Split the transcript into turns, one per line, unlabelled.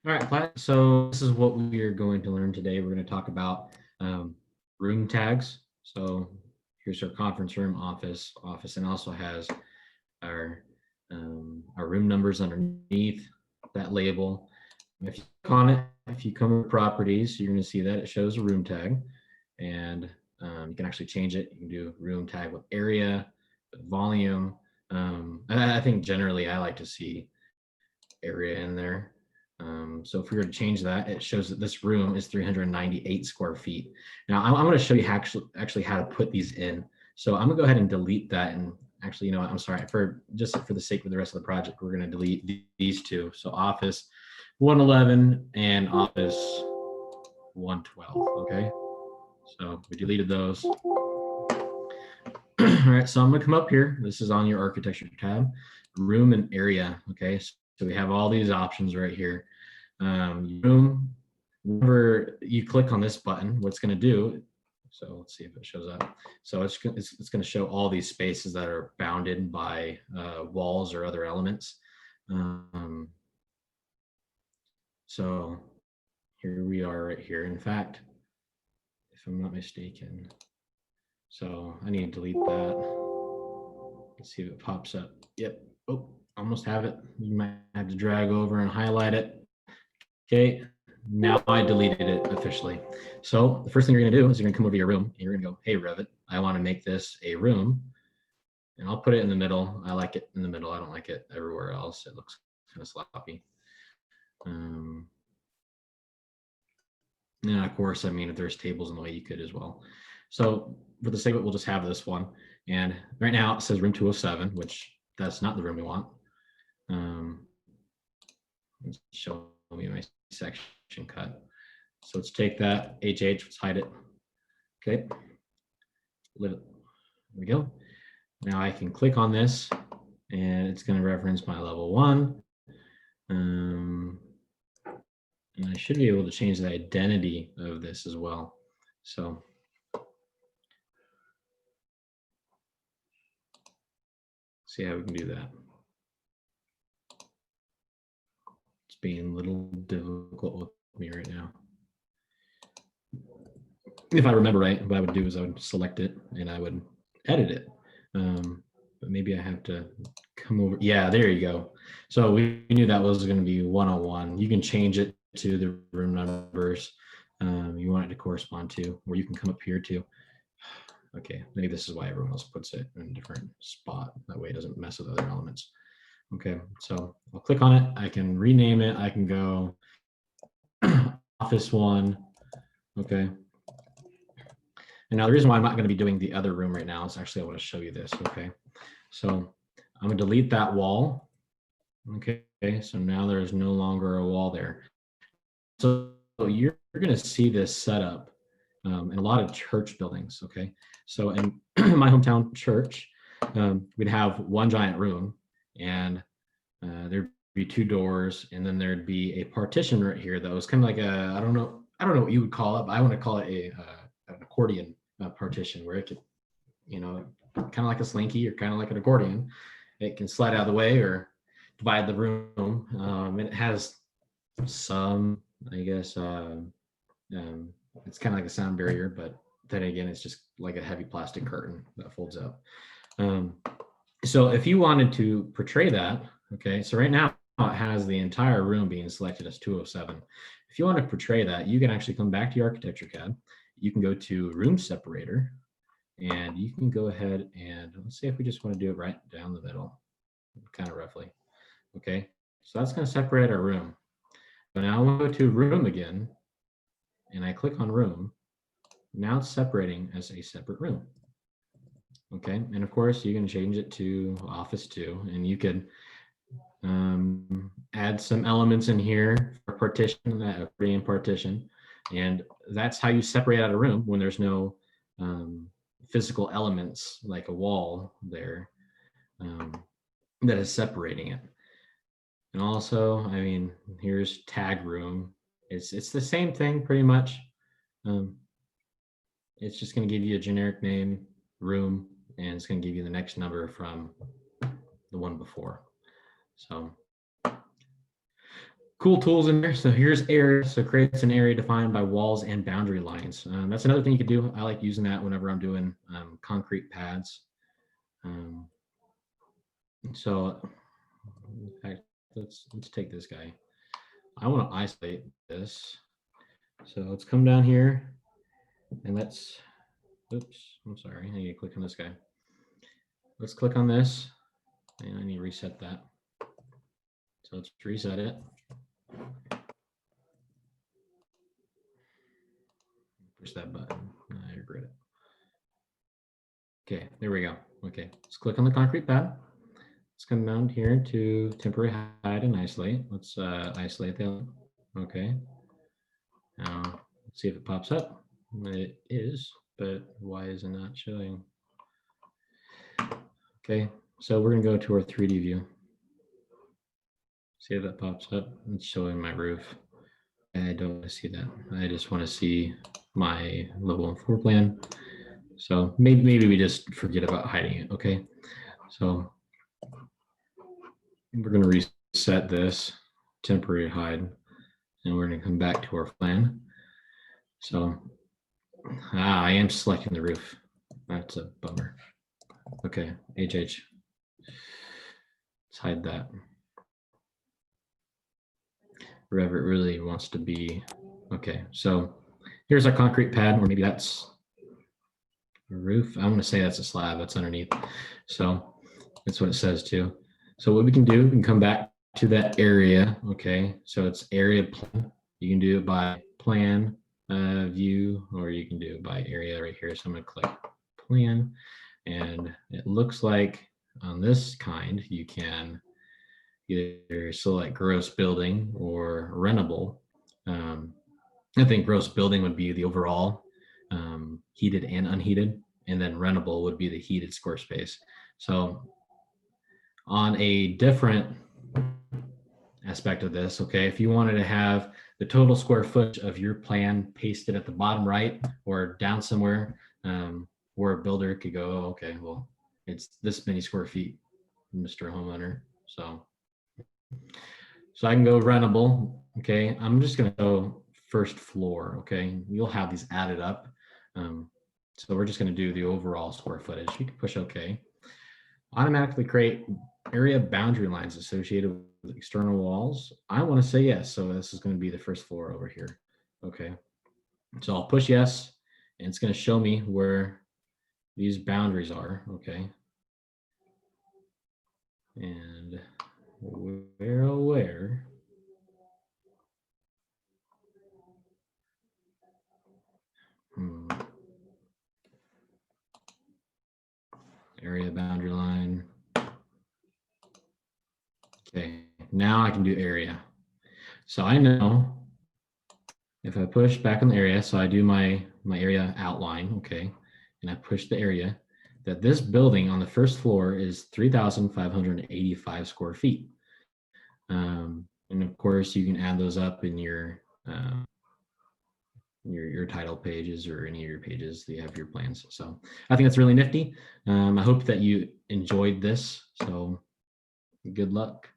All right, so this is what we are going to learn today. We're going to talk about room tags. So here's our conference room, office, and also has our room numbers underneath that label. If you click on it, if you come to properties, you're going to see that it shows a room tag, and you can actually change it. You can do room tag with area, with volume. I think generally I like to see area in there. So if we were to change that, it shows that this room is 398 square feet. Now I'm going to show you actually how to put these in. So I'm gonna go ahead and delete that. And actually, you know what, I'm sorry, for the sake of the rest of the project, we're going to delete these two. So office 111 and office 112. Okay. So we deleted those. All right. So I'm going to come up here. This is on your architecture tab, room and area. Okay. So we have all these options right here. Room, whenever you click on this button, what's going to do, so let's see if it shows up. So it's going to show all these spaces that are bounded by walls or other elements. So here we are right here. In fact, if I'm not mistaken, so I need to delete that. Let's see if it pops up. Yep. Oh, almost have it. You might have to drag over and highlight it. Okay, now I deleted it officially. So the first thing you're going to do is you're going to come over to your room and you're going to go, hey, Revit, I want to make this a room. And I'll put it in the middle. I like it in the middle. I don't like it everywhere else. It looks kind of sloppy. And of course, I mean, if there's tables in the way, you could as well. So for the sake of it, we'll just have this one. And right now it says room 207, which that's not the room we want. Let's show me my section cut. So let's take that let's hide it. Okay, there we go. Now I can click on this and it's going to reference my level 1. And I should be able to change the identity of this as well. So see how we can do that. It's being a little difficult with me right now. If I remember right, what I would do is I would select it and I would edit it. But maybe I have to come over. Yeah, there you go. So we knew that was going to be 101. You can change it to the room numbers you want it to correspond to, or you can come up here too. Okay, maybe this is why everyone else puts it in a different spot. That way it doesn't mess with other elements. Okay, so I'll click on it. I can rename it. I can go office 1. Okay. And now the reason why I'm not going to be doing the other room right now is actually I want to show you this. Okay. So I'm going to delete that wall. Okay. So now there is no longer a wall there. So you're going to see this setup in a lot of church buildings. Okay. So in my hometown church, we'd have one giant room and there'd be 2 doors, and then there'd be a partition right here that was kind of like a, I don't know what you would call it, but I want to call it an accordion partition, where it could, you know, kind of like a slinky or kind of like an accordion. It can slide out of the way or divide the room. And it has some, I guess, it's kind of like a sound barrier, but then again, it's just like a heavy plastic curtain that folds up. So if you wanted to portray that, okay, so right now it has the entire room being selected as 207. If you want to portray that, you can actually come back to your architecture tab. You can go to room separator, and you can go ahead and let's see if we just want to do it right down the middle, kind of roughly. Okay, so that's going to separate our room. So now we'll go to room again, and I click on room. Now it's separating as a separate room. Okay, and of course you can change it to office 2, and you could add some elements in here for partition, that accordion partition, and that's how you separate out a room when there's no physical elements like a wall there that is separating it. And also, I mean, here's tag room. It's the same thing pretty much. It's just going to give you a generic name, room, and it's going to give you the next number from the one before. So cool tools in there. So here's area. So creates an area defined by walls and boundary lines. That's another thing you could do. I like using that whenever I'm doing concrete pads. So in fact, let's take this guy. I want to isolate this. So let's come down here and let's, oops, I'm sorry. I need to click on this guy. Let's click on this and I need to reset that. So let's reset it. Push that button. I regret it. Okay, there we go. Okay, let's click on the concrete pad. Let's come down here to temporary hide and isolate. Let's isolate that. Okay. Now let's see if it pops up. It is, but why is it not showing? Okay, so we're gonna go to our 3D view. See if that pops up. It's showing my roof. I don't want to see that. I just want to see my level 1 floor plan. So maybe we just forget about hiding it. Okay, so we're going to reset this temporary hide, and we're going to come back to our plan. So I am selecting the roof. That's a bummer. Okay, HH. Let's hide that. Wherever it really wants to be. Okay, so here's our concrete pad, or maybe that's a roof. I want to say that's a slab that's underneath. So that's what it says too. So what we can do, we can come back to that area. Okay, so it's area plan. You can do it by plan view, or you can do it by area right here. So I'm going to click plan, and it looks like on this kind you can either select gross building or rentable. I think gross building would be the overall heated and unheated, and then rentable would be the heated square space. So on a different aspect of this, okay, if you wanted to have the total square footage of your plan pasted at the bottom right or down somewhere where a builder could go, oh, okay, well, it's this many square feet, Mr. Homeowner. So I can go rentable. Okay, I'm just going to go first floor. Okay, you'll have these added up. So we're just going to do the overall square footage. You can push OK. Automatically create area boundary lines associated with external walls. I want to say yes. So this is going to be the first floor over here. Okay, so I'll push yes, and it's going to show me where these boundaries are. Okay, and where area boundary line. Okay, now I can do area. So I know if I push back on the area, so I do my area outline, okay, and I push the area, that this building on the first floor is 3,585 square feet. And of course, you can add those up in your title pages or any of your pages that you have your plans. So I think that's really nifty. I hope that you enjoyed this. So good luck.